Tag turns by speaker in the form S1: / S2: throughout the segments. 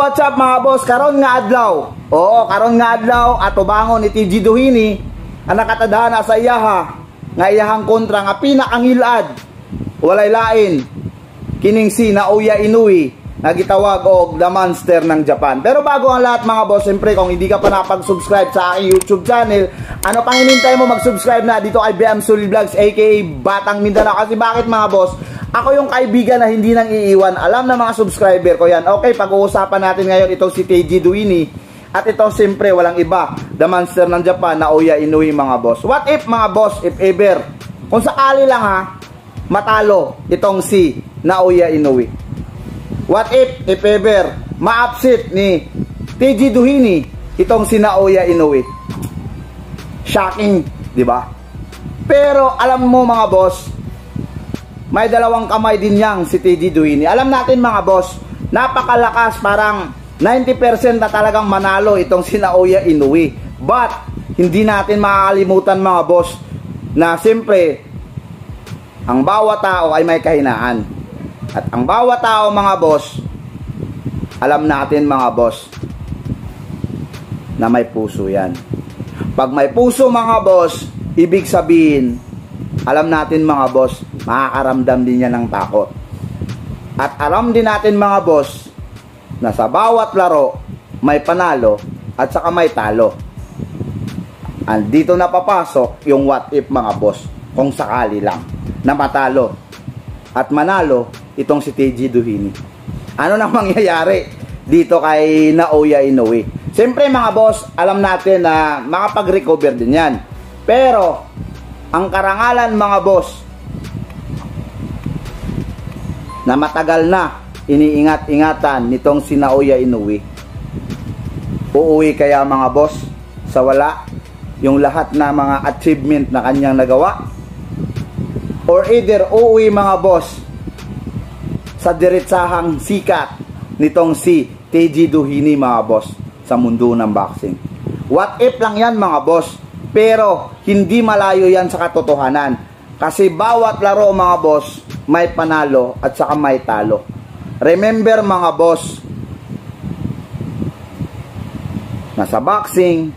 S1: what's up mga boss? Karon nga adlaw. Oo, karon nga adlaw atubangon ni TG Duhini ang nakatadhana sa iyaha nga iyahang kontra nga pinakangilad. Walay lain kining si Naoya Inoue nga gitawag og The Monster ng Japan. Pero bago ang lahat mga boss, siyempre kung hindi ka pa napag-subscribe sa aking YouTube channel, ano pang hinintay mo, mag-subscribe na dito kay BM Sulil Vlogs aka Batang Mindanao. Kasi bakit mga boss? Ako yung kaibigan na hindi nang iiwan. Alam na mga subscriber ko yan. Okay, pag-uusapan natin ngayon itong si TG Duhini. At ito siyempre walang iba, The Monster ng Japan, Naoya Inoue mga boss. What if mga boss, if ever, kung sakali lang ha, matalo itong si Naoya Inoue? What if ever, ma-upset ni TG Duhini itong si Naoya Inoue? Shocking, di ba? Pero alam mo mga boss, may dalawang kamay din yang si TG Duhini. Alam natin mga boss, napakalakas, parang 90% na talagang manalo itong si Naoya Inoue. But, hindi natin makakalimutan mga boss, na siyempre, ang bawat tao ay may kahinaan. At ang bawat tao mga boss, alam natin mga boss, na may puso yan. Pag may puso mga boss, ibig sabihin, alam natin mga boss, makakaramdam din yan ng takot. At alam din natin mga boss, na sa bawat laro, may panalo at saka may talo. And dito na papasok yung what if mga boss, kung sakali lang na matalo at manalo itong si TG Duhini. Ano nang mangyayari dito kay Naoya Inoue? Siyempre mga boss, alam natin na makapag-recover din yan. Pero, ang karangalan mga boss, na matagal na iniingat-ingatan nitong si Naoya Inoue, uuwi kaya mga boss sa wala yung lahat na mga achievement na kanyang nagawa? Or either uuwi mga boss sa diretsahang sikat nitong si TG Duhini mga boss sa mundo ng boxing? What if lang yan mga boss, pero hindi malayo yan sa katotohanan. Kasi bawat laro mga boss, may panalo at saka may talo. Remember mga boss, na sa boxing,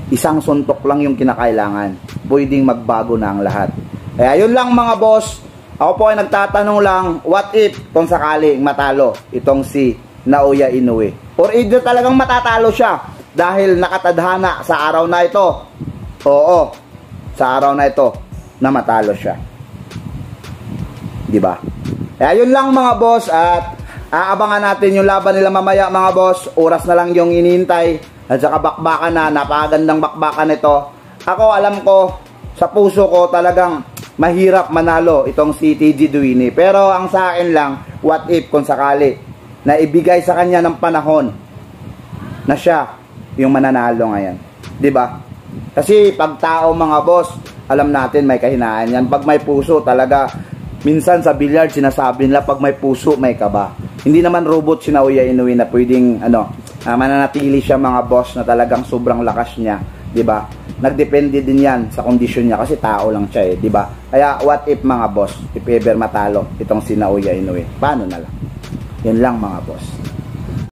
S1: isang suntok lang yung kinakailangan. Pwedeng magbago na ang lahat. Kaya yun lang mga boss. Ako po ay nagtatanong lang, what if kung sakaling matalo itong si Naoya Inoue? Or either talagang matatalo siya dahil nakatadhana sa araw na ito. Oo, sa araw na ito na matalo siya. Diba? Kaya yun lang mga boss, at aabangan natin yung laban nila mamaya mga boss. Oras na lang yung inihintay at saka bakbakan na, napakagandang bakbakan ito. Ako alam ko, sa puso ko talagang mahirap manalo itong si TG Duhini. Pero ang sa akin lang, what if kung sakali na ibigay sa kanya ng panahon na siya yung mananalo ngayon. Diba? Kasi pag tao mga boss, alam natin may kahinaan yan. Pag may puso talaga, minsan sa billiard sinasabi nila pag may puso may kaba. Hindi naman robot si Naoya Inoue na pwedeng mananatili siya mga boss na talagang sobrang lakas niya, 'di ba? Nagdepende din 'yan sa kondisyon niya kasi tao lang siya 'di ba? Kaya what if mga boss, if ever matalo itong si Naoya Inoue, paano na lang? 'Yan lang mga boss.